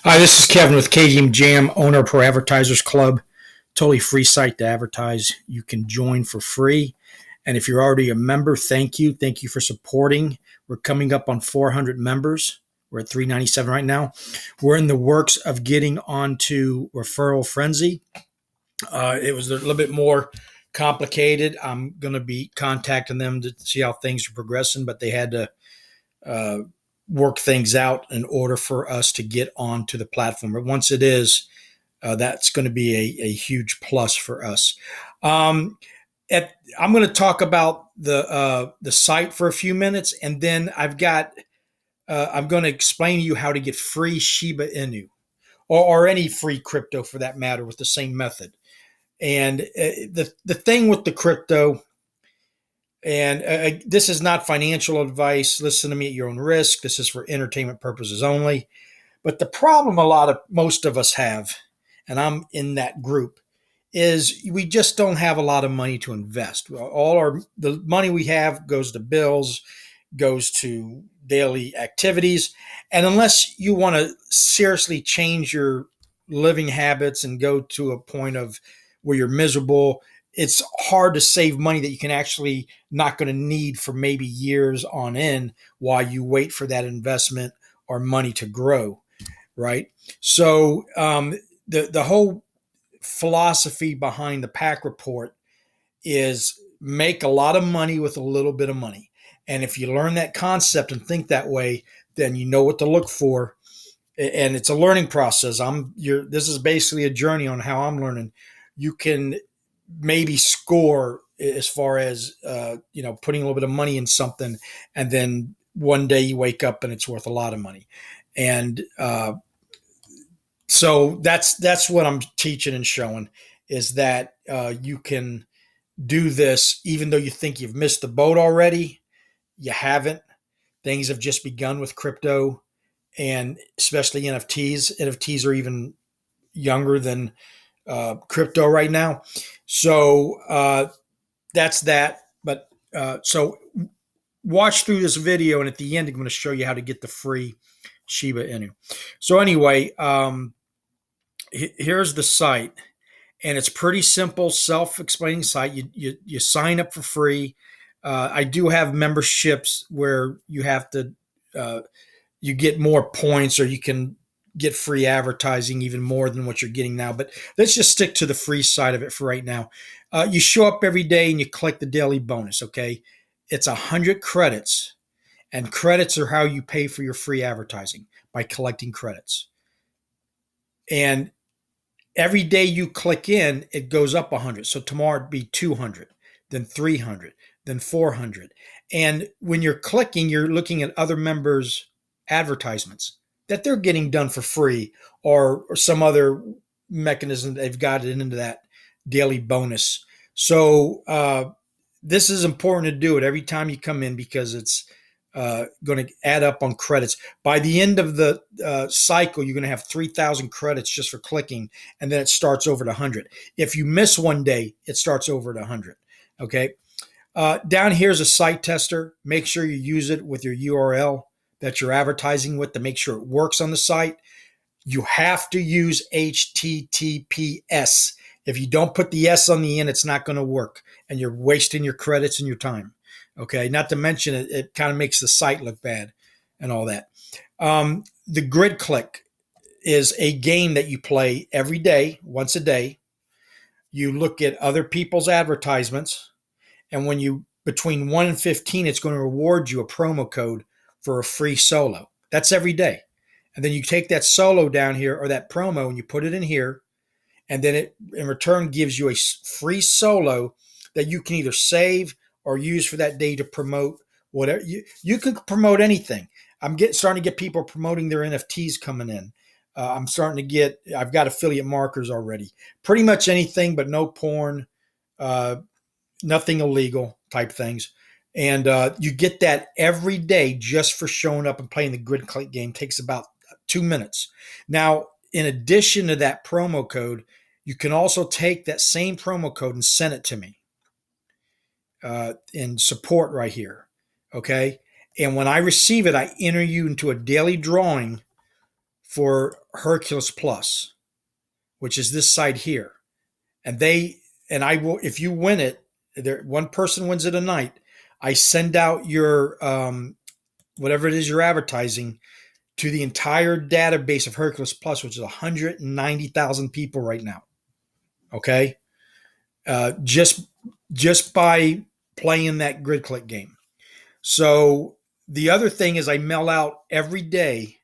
Hi, this is Kevin with KGM JAM, owner of ProAdvertisersClub. Totally free site to advertise. You can join for free. And if you're already a member, thank you. Thank you for supporting. We're coming up on 400 members. We're at 397 right now. We're in the works of getting onto Referral Frenzy. It was a little bit more complicated. I'm going to be contacting them to see how things are progressing, but they had to uh, work things out in order for us to get onto the platform. But once it is, that's going to be a huge plus for us. Um, I'm going to talk about the site for a few minutes, and then I'm going to explain to you how to get free Shiba Inu or any free crypto for that matter with the same method. And the thing with the crypto, and this is not financial advice. Listen to me at your own risk. This is for entertainment purposes only. But the problem most of us have, and I'm in that group, is we just don't have a lot of money to invest. The money we have goes to bills, goes to daily activities, and unless you want to seriously change your living habits and go to a point of where you're miserable, it's hard to save money that you can actually not going to need for maybe years on end while you wait for that investment or money to grow, right? So the whole philosophy behind the PAC report is make a lot of money with a little bit of money. And if you learn that concept and think that way, then you know what to look for. And it's a learning process. This is basically a journey on how I'm learning. You can maybe score as far as putting a little bit of money in something, and then one day you wake up and it's worth a lot of money. And so that's what I'm teaching and showing, is that you can do this even though you think you've missed the boat already. You haven't. Things have just begun with crypto, and especially NFTs. NFTs are even younger than crypto right now. So that's that. But so watch through this video, and at the end, I'm going to show you how to get the free Shiba Inu. So anyway, here's the site, and it's pretty simple, self-explaining site. You sign up for free. I do have memberships where you have to you get more points, or you can get free advertising even more than what you're getting now. But let's just stick to the free side of it for right now. You show up every day and you click the daily bonus. Okay, it's 100 credits, and credits are how you pay for your free advertising, by collecting credits. And every day you click in, it goes up 100. So tomorrow it'd be 200, then 300, then 400. And when you're clicking, you're looking at other members' advertisements that they're getting done for free, or some other mechanism they've got it into that daily bonus. So this is important to do it every time you come in, because it's going to add up on credits. By the end of the cycle, you're going to have 3,000 credits just for clicking, and then it starts over to 100. If you miss one day, it starts over to 100. Okay. Down here is a site tester. Make sure you use it with your URL that you're advertising with to make sure it works on the site. You have to use HTTPS. If you don't put the S on the end, it's not going to work, and you're wasting your credits and your time. Okay, not to mention it kind of makes the site look bad and all that. The grid click is a game that you play every day, once a day. You look at other people's advertisements, and when you between 1 and 15, it's going to reward you a promo code for a free solo. That's every day. And then you take that solo down here, or that promo, and you put it in here, and then it in return gives you a free solo that you can either save or use for that day to promote whatever. You can promote anything. Starting to get people promoting their NFTs coming in. I've got affiliate markers already. Pretty much anything, but no porn, nothing illegal type things. And you get that every day just for showing up and playing the grid click game. Takes about 2 minutes. Now, in addition to that promo code, you can also take that same promo code and send it to me in support right here. Okay. And when I receive it, I enter you into a daily drawing for Hercules Plus, which is this site here. And I will, if you win it, one person wins it a night. I send out your whatever it is you're advertising to the entire database of Hercules Plus, which is 190,000 people right now. Okay, just by playing that grid click game. So the other thing is, I mail out every day.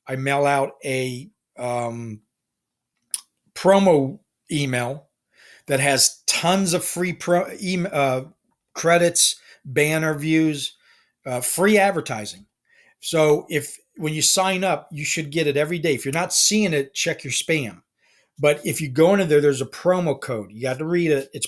I mail out a promo email that has tons of free credits, banner views, free advertising. So if when you sign up, you should get it every day. If you're not seeing it, check your spam. But if you go into there, there's a promo code. You got to read it. It's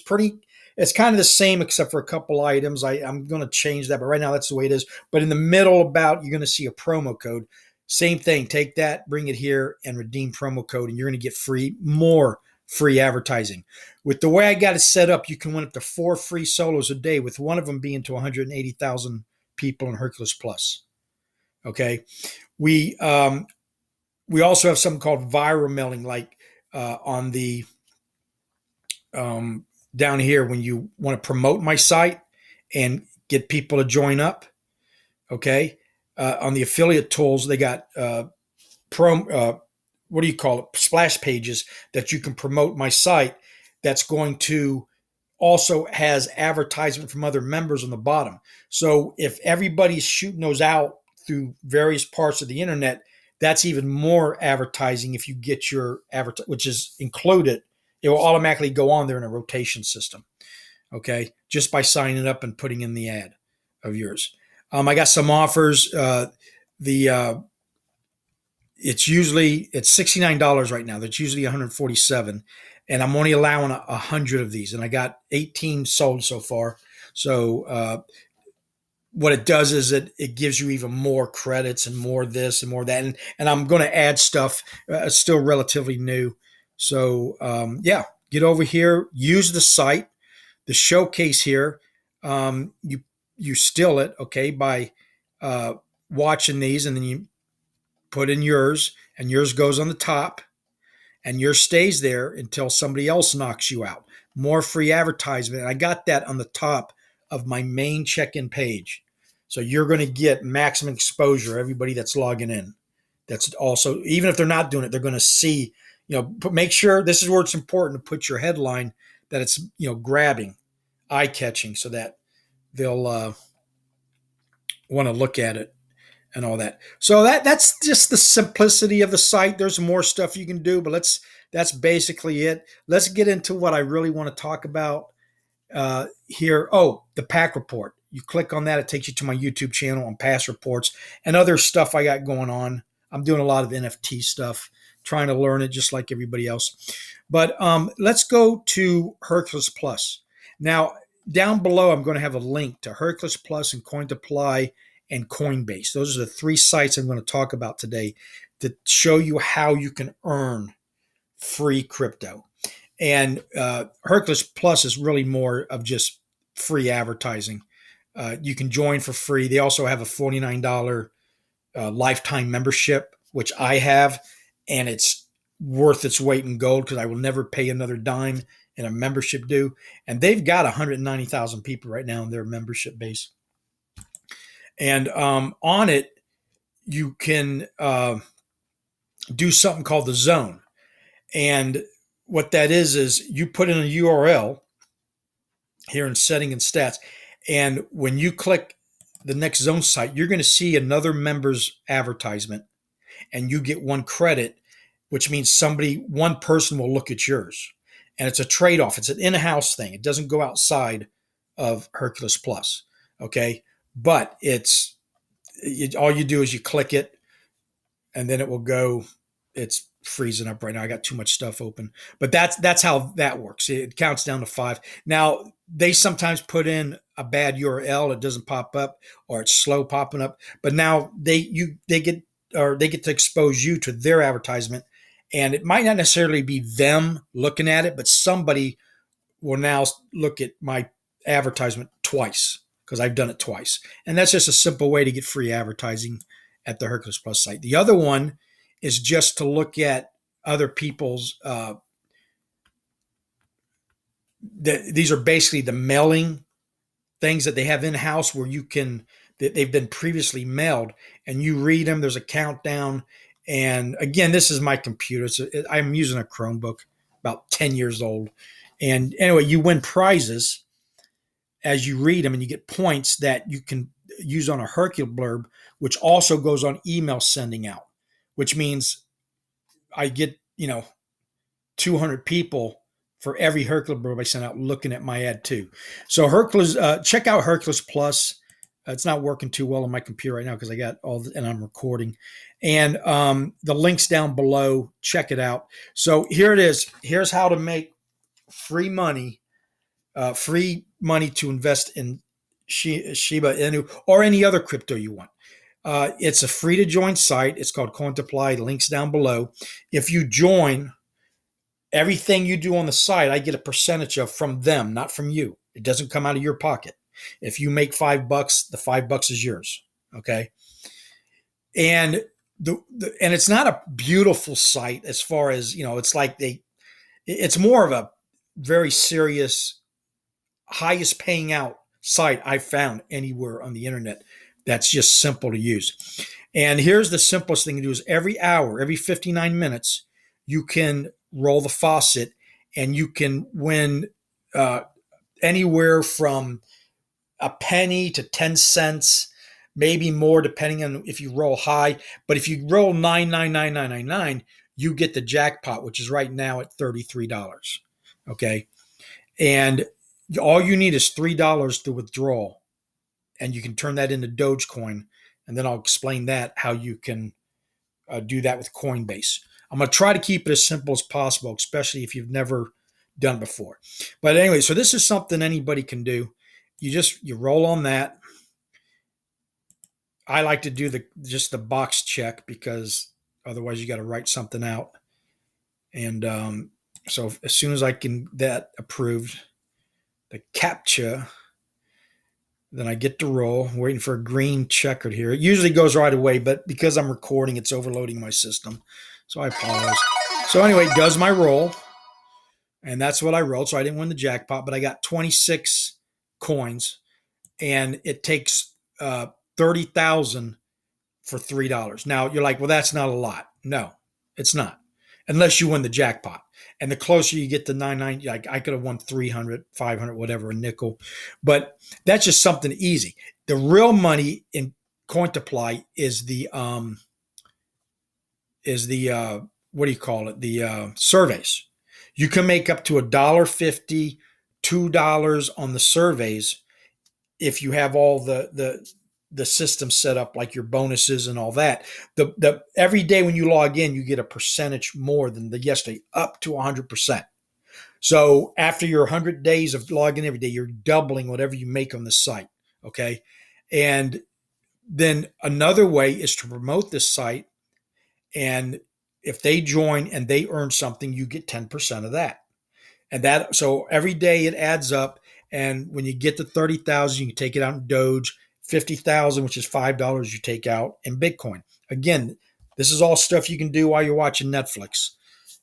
kind of the same except for a couple items. I'm going to change that, but right now that's the way it is. But in the middle you're going to see a promo code. Same thing. Take that, bring it here, and redeem promo code, and you're going to get more free advertising. With the way I got it set up, you can win up to 4 free solos a day, with one of them being to 180,000 people in Hercules Plus. Okay. We also have something called viral mailing, like on the down here when you want to promote my site and get people to join up. Okay. On the affiliate tools, they got what do you call it? Splash pages that you can promote my site. That's going to also has advertisement from other members on the bottom. So if everybody's shooting those out through various parts of the internet, that's even more advertising. If you get your which is included, it will automatically go on there in a rotation system. Okay. Just by signing up and putting in the ad of yours. I got some offers. It's $69 right now. That's usually $147, and I'm only allowing 100 of these, and I got 18 sold so far. So what it does is it gives you even more credits and more this and more that, and I'm going to add stuff. It's still relatively new, so get over here, use the site, the showcase here. You steal it, okay, by watching these, and then you put in yours, and yours goes on the top, and yours stays there until somebody else knocks you out. More free advertisement. And I got that on the top of my main check-in page. So you're going to get maximum exposure, everybody that's logging in. That's also, even if they're not doing it, they're going to see, make sure, this is where it's important to put your headline that it's, grabbing, eye-catching, so that they'll want to look at it and all that. So that's just the simplicity of the site. There's more stuff you can do, but that's basically it. Let's get into what I really want to talk about here. Oh, the pack report. You click on that, it takes you to my YouTube channel on past reports and other stuff I got going on. I'm doing a lot of NFT stuff, trying to learn it just like everybody else. But let's go to Hercules Plus. Now, down below, I'm going to have a link to Hercules Plus and Cointiply and Coinbase. Those are the 3 sites I'm going to talk about today to show you how you can earn free crypto. And Hercules Plus is really more of just free advertising. You can join for free. They also have a $49 lifetime membership, which I have, and it's worth its weight in gold because I will never pay another dime in a membership due. And they've got 190,000 people right now in their membership base. And on it, you can do something called the zone. And what that is you put in a URL here in setting and stats. And when you click the next zone site, you're going to see another member's advertisement, and you get 1 credit, which means one person will look at yours. And it's a trade-off. It's an in-house thing. It doesn't go outside of Hercules Plus. Okay. But all you do is you click it, and then it will go. It's freezing up right now. I got too much stuff open, but that's how that works. It counts down to 5. Now, they sometimes put in a bad URL. It doesn't pop up, or it's slow popping up. But now they get to expose you to their advertisement, and it might not necessarily be them looking at it, but somebody will now look at my advertisement twice because I've done it twice. And that's just a simple way to get free advertising at the Hercules Plus site. The other one is just to look at other people's. These are basically the mailing things that they have in house where you can that they've been previously mailed, and you read them. There's a countdown, and again, this is my computer. I'm using a Chromebook, about 10 years old, and anyway, you win prizes as you read them, and you get points that you can use on a Hercules blurb, which also goes on email sending out, which means I get 200 people for every Hercules blurb I send out looking at my ad too. So Hercules, check out Hercules Plus. It's not working too well on my computer right now because I got and I'm recording. And the link's down below. Check it out. So here it is. Here's how to make free money to invest in Shiba Inu or any other crypto you want. It's a free to join site. It's called Cointiply. Links down below. If you join, everything you do on the site, I get a percentage of from them, not from you. It doesn't come out of your pocket. If you make $5, the $5 is yours. Okay. And and it's not a beautiful site as far as, it's like it's more of a very serious, highest paying out site I've found anywhere on the internet that's just simple to use. And here's the simplest thing to do is every hour, every 59 minutes, you can roll the faucet and you can win anywhere from a penny to 10 cents, maybe more depending on if you roll high. But if you roll 99999, you get the jackpot, which is right now at $33. Okay. And all you need is $3 to withdraw, and you can turn that into Dogecoin. And then I'll explain how you can do that with Coinbase. I'm going to try to keep it as simple as possible, especially if you've never done it before. But anyway, so this is something anybody can do. You roll on that. I like to do just the box check because otherwise you got to write something out. And so as soon as I can that approved, the CAPTCHA, then I get to roll. I'm waiting for a green checkered here. It usually goes right away, but because I'm recording, it's overloading my system. So I pause. So anyway, it does my roll. And that's what I rolled. So I didn't win the jackpot, but I got 26 coins. And it takes 30,000 for $3. Now you're like, well, that's not a lot. No, it's not. Unless you win the jackpot. And the closer you get to 99, like I could have won 300, 500, whatever, a nickel. But that's just something easy. The real money in Cointiply is the what do you call it? The surveys. You can make up to $1.50, $2 on the surveys if you have all the system set up, like your bonuses and all that. The every day when you log in, you get a percentage more than the yesterday, up to 100%. So after your 100 days of logging every day, you're doubling whatever you make on the site. Okay. And then another way is to promote this site. And if they join and they earn something, you get 10% of that. And so every day it adds up. And when you get to 30,000, you can take it out in Doge. 50,000, which is $5, you take out in Bitcoin. Again, this is all stuff you can do while you're watching Netflix.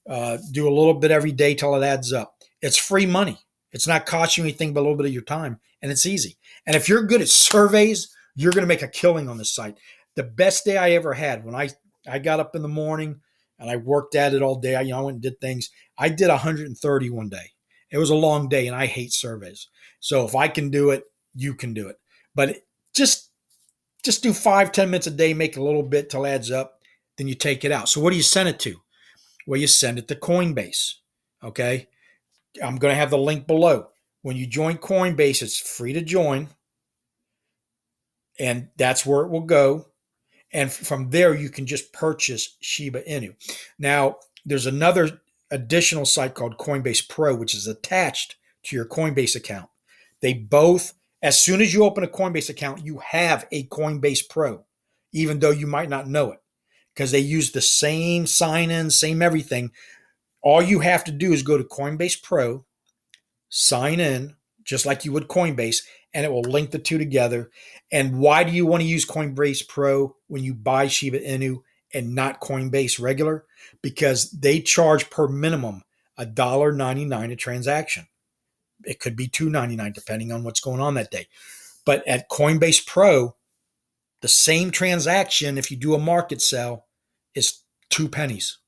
Do a little bit every day till it adds up. It's free money. It's not costing you anything but a little bit of your time, and it's easy. And if you're good at surveys, you're going to make a killing on this site. The best day I ever had when I got up in the morning and I worked at it all day. I went and did things. I did 130 one day. It was a long day, and I hate surveys. So if I can do it, you can do it. But just do 5-10 minutes a day, make a little bit till it adds up, then you take it out. So what do you send it to? Well, you send it to Coinbase. Okay. I'm going to have the link below. When you join Coinbase, it's free to join. And that's where it will go. And from there, you can just purchase Shiba Inu. Now, there's another additional site called Coinbase Pro, which is attached to your Coinbase account. They both, as soon as you open a Coinbase account, you have a Coinbase Pro, even though you might not know it, because they use the same sign-in, same everything. All you have to do is go to Coinbase Pro, sign in, just like you would Coinbase, and it will link the two together. And why do you want to use Coinbase Pro when you buy Shiba Inu and not Coinbase regular, because they charge per minimum $1.99 a transaction. It could be $2.99 depending on what's going on that day. But at Coinbase Pro, the same transaction, if you do a market sell, is 2 pennies,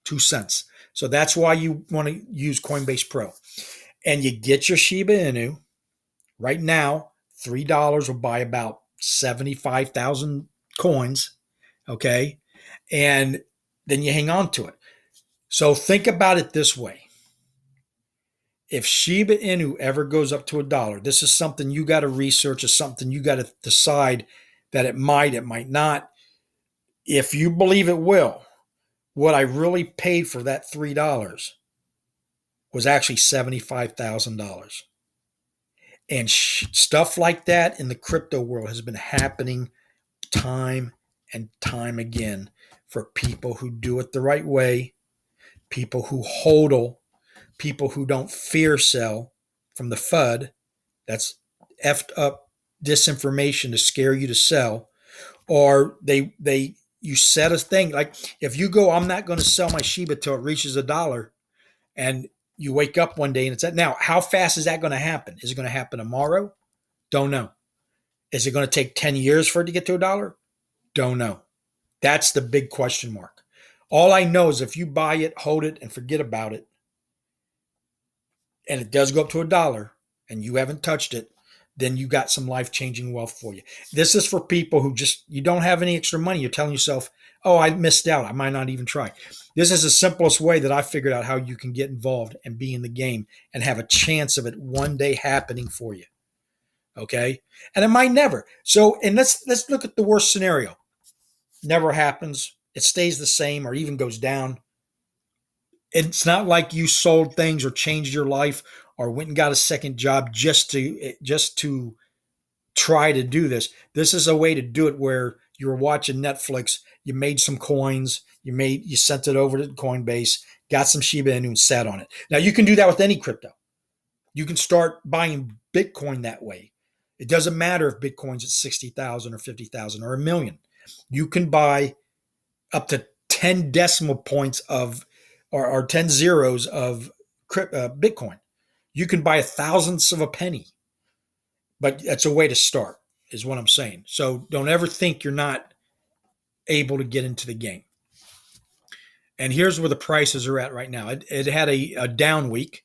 2 cents. So that's why you want to use Coinbase Pro. And you get your Shiba Inu. Right now, $3 will buy about 75,000 coins. Okay. And then you hang on to it. So think about it this way. If Shiba Inu ever goes up to $1, this is something you got to research, is something you got to decide that it might not. If you believe it will, what I really paid for that $3 was actually $75,000. And stuff like that in the crypto world has been happening time and time again for people who do it the right way, people who hodl, people who don't fear sell from the FUD. That's effed up disinformation to scare you to sell. Or you set a thing like, if you go, I'm not going to sell my Shiba till it reaches $1, and you wake up one day and it's at, now how fast is that going to happen? Is it going to happen tomorrow? Don't know. Is it going to take 10 years for it to get to $1? Don't know. That's the big question mark. All I know is if you buy it, hold it, and forget about it, and it does go up to $1 and you haven't touched it, then you got some life-changing wealth for you. This is for people who just, you don't have any extra money. You're telling yourself, oh, I missed out. I might not even try. This is the simplest way that I figured out how you can get involved and be in the game and have a chance of it one day happening for you. Okay? And it might never. So, and let's look at the worst scenario. Never happens. It stays the same or even goes down. It's not like you sold things or changed your life or went and got a second job just to try to do this. This is a way to do it where you were watching Netflix, you made some coins, you sent it over to Coinbase, got some Shiba Inu and sat on it. Now you can do that with any crypto. You can start buying Bitcoin that way. It doesn't matter if Bitcoin's at 60,000 or 50,000 or a million. You can buy up to 10 decimal points of or 10 zeros of Bitcoin. You can buy a thousandth of a penny, but that's a way to start, is what I'm saying. So don't ever think you're not able to get into the game. And here's where the prices are at right now. It had a down week.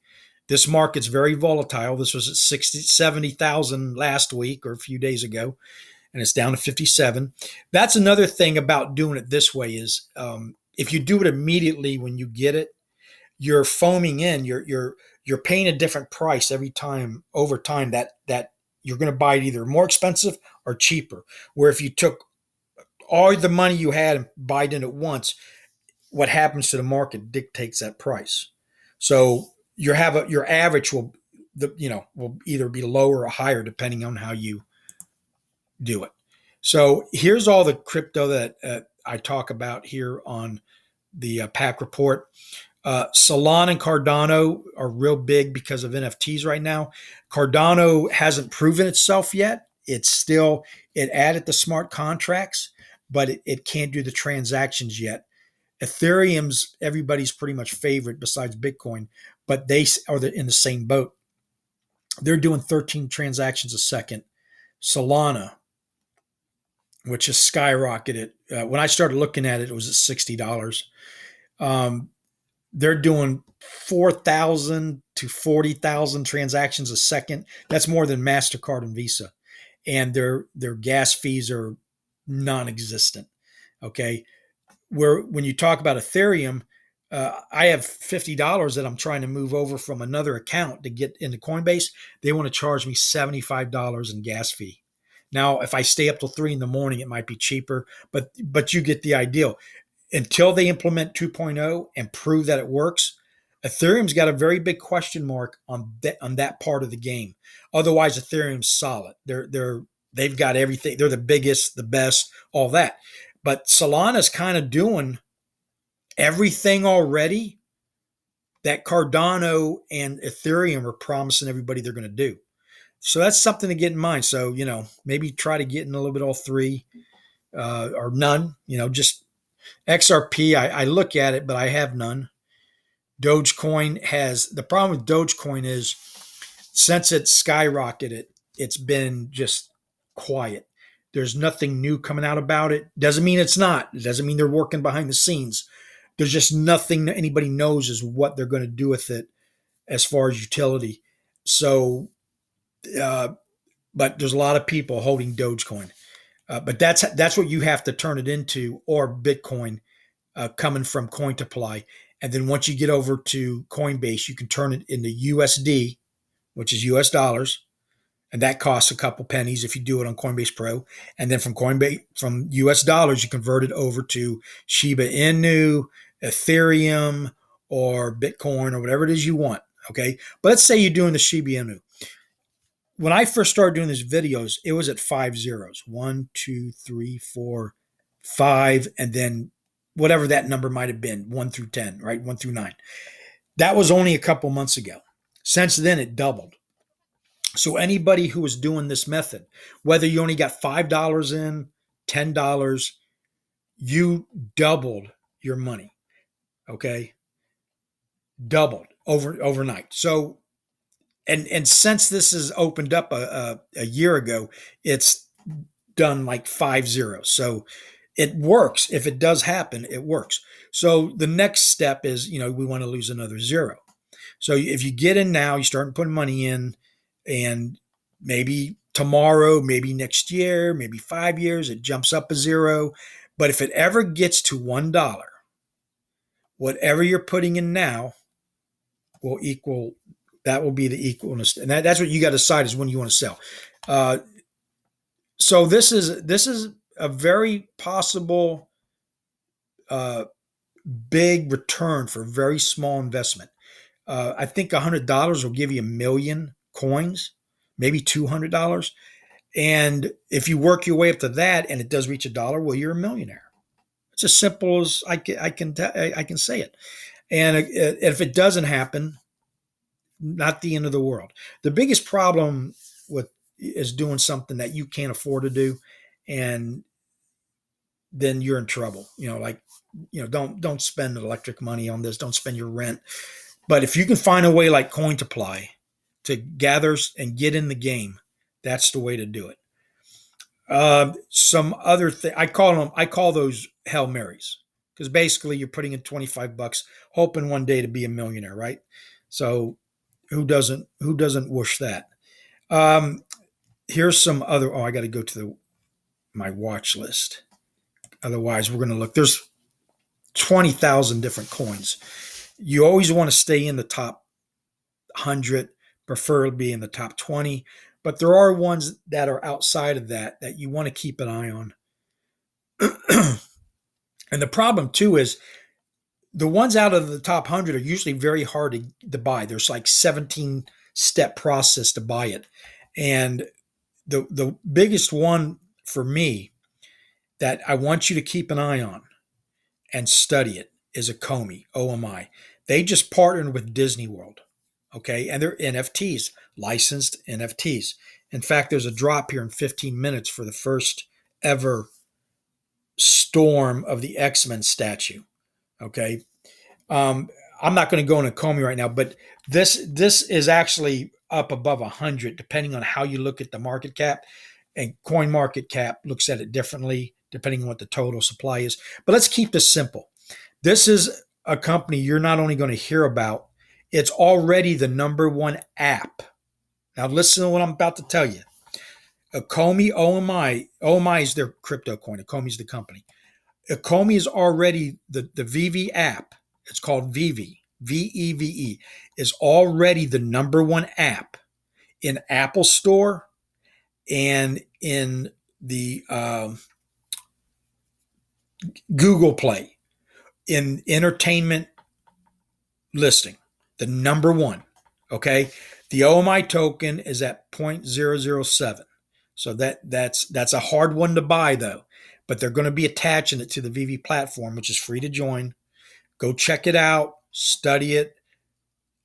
This market's very volatile. This was at 70,000 last week or a few days ago, and it's down to 57. That's another thing about doing it this way is if you do it immediately when you get it, you're foaming in. You're paying a different price every time over time that you're going to buy it either more expensive or cheaper. Where if you took all the money you had and buy it in at once, what happens to the market dictates that price. So your average will either be lower or higher depending on how you do it. So here's all the crypto that I talk about here on the PAC report. Solana and Cardano are real big because of NFTs right now. Cardano hasn't proven itself yet. It added the smart contracts, but it can't do the transactions yet. Ethereum's everybody's pretty much favorite besides Bitcoin, but they are in the same boat. They're doing 13 transactions a second. Solana, which has skyrocketed. When I started looking at it, it was at $60. They're doing 4,000 to 40,000 transactions a second. That's more than MasterCard and Visa. And their gas fees are non-existent. Okay. When you talk about Ethereum, I have $50 that I'm trying to move over from another account to get into Coinbase. They want to charge me $75 in gas fee. Now, if I stay up till 3 a.m, it might be cheaper, but you get the idea. Until they implement 2.0 and prove that it works, Ethereum's got a very big question mark on that part of the game. Otherwise, Ethereum's solid. They've got everything. They're the biggest, the best, all that. But Solana's kind of doing everything already that Cardano and Ethereum are promising everybody they're going to do. So that's something to get in mind. So, maybe try to get in a little bit all three or none, just XRP, I look at it, but I have none. Dogecoin has the problem with Dogecoin is since it skyrocketed, it's been just quiet. There's nothing new coming out about it. Doesn't mean it's not. It doesn't mean they're working behind the scenes. There's just nothing that anybody knows is what they're going to do with it as far as utility. So, uh, but there's a lot of people holding Dogecoin. But that's what you have to turn it into, or Bitcoin coming from Cointiply. And then once you get over to Coinbase, you can turn it into USD, which is US dollars, and that costs a couple pennies if you do it on Coinbase Pro. And then from Coinbase, from US dollars, you convert it over to Shiba Inu, Ethereum, or Bitcoin, or whatever it is you want. Okay, but let's say you're doing the Shiba Inu. When I first started doing these videos, it was at 5 zeros. 1, 2, 3, 4, 5, and then whatever that number might have been, 1 through 10, right? 1 through 9. That was only a couple months ago. Since then, it doubled. So anybody who was doing this method, whether you only got $5 in, $10, you doubled your money. Okay, doubled overnight. So and since this has opened up a year ago, it's done like 5 zeros. So it works. If it does happen, it works. So the next step is, we want to lose another zero. So if you get in now, you start putting money in, and maybe tomorrow, maybe next year, maybe 5 years, it jumps up a zero. But if it ever gets to $1, whatever you're putting in now will equal, that will be the equalness. And that's what you got to decide is when you want to sell. So this is a very possible big return for a very small investment. I think $100 will give you 1,000,000 coins, maybe $200. And if you work your way up to that and it does reach $1, well, you're a millionaire. It's as simple as I can say it. And if it doesn't happen, not the end of the world. The biggest problem is doing something that you can't afford to do, and then you're in trouble. Don't spend electric money on this. Don't spend your rent. But if you can find a way like Cointiply to gather and get in the game, that's the way to do it. Some other thing I call those Hail Marys, because basically you're putting in $25, hoping one day to be a millionaire, right? So who doesn't wish that? Here's some other. Oh, I got to go to my watch list. Otherwise, we're going to look. There's 20,000 different coins. You always want to stay in the top 100, preferably in the top 20. But there are ones that are outside of that you want to keep an eye on. And the problem too is the ones out of the top 100 are usually very hard to buy. There's like 17-step process to buy it. And the biggest one for me that I want you to keep an eye on and study it is a Omi, OMI. They just partnered with Disney World. Okay, and they're NFTs, licensed NFTs. In fact, there's a drop here in 15 minutes for the first ever storm of the X-Men statue. Okay, I'm not going to go into Comey right now, but this is actually up above 100, depending on how you look at the market cap. And Coin Market Cap looks at it differently, depending on what the total supply is. But let's keep this simple. This is a company you're not only going to hear about, it's already the #1 app. Now listen to what I'm about to tell you. Acomi OMI is their crypto coin. Acomi is the company. Acomi is already the VV app. It's called VV, VEVE, is already the #1 app in Apple Store and in the Google Play in entertainment listing. The #1. Okay. The OMI token is at 0.007. So that's a hard one to buy though. But they're going to be attaching it to the VV platform, which is free to join. Go check it out, study it.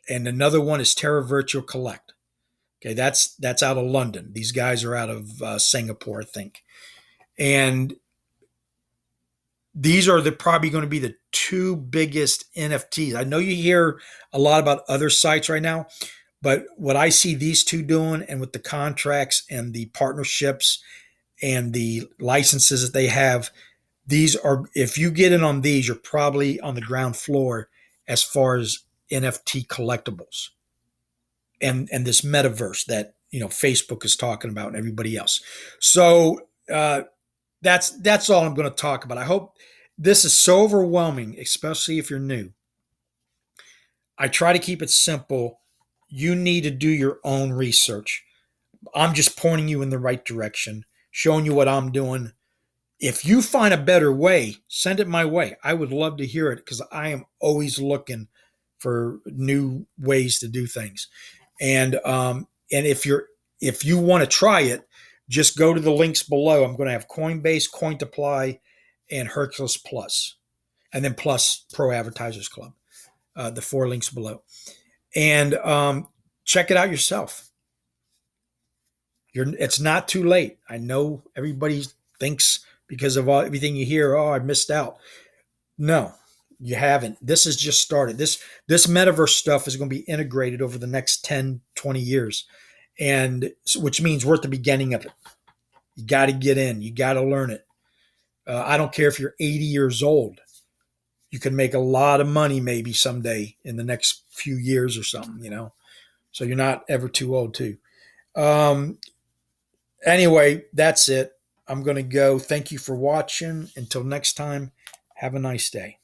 And another one is Terra Virtual Collect. Okay, that's out of London. These guys are out of Singapore, I think. And these are probably going to be the two biggest NFTs. I know you hear a lot about other sites right now, but what I see these two doing, and with the contracts and the partnerships and the licenses that they have, these are, if you get in on these, you're probably on the ground floor as far as NFT collectibles and this metaverse that Facebook is talking about and everybody else. So that's all I'm going to talk about. I hope this is so overwhelming, especially if you're new. I try to keep it simple. You need to do your own research. I'm just pointing you in the right direction, showing you what I'm doing. If you find a better way, send it my way. I would love to hear it because I am always looking for new ways to do things. And if you want to try it, just go to the links below. I'm going to have Coinbase, Cointiply, and Hercules Plus, and then plus Pro Advertisers Club. The 4 links below, and check it out yourself. It's not too late. I know everybody thinks because of everything you hear, oh, I missed out. No, you haven't. This has just started. This metaverse stuff is going to be integrated over the next 10, 20 years, and which means we're at the beginning of it. You got to get in. You got to learn it. I don't care if you're 80 years old. You can make a lot of money maybe someday in the next few years or something. So you're not ever too old too. Anyway, that's it. I'm going to go. Thank you for watching. Until next time, have a nice day.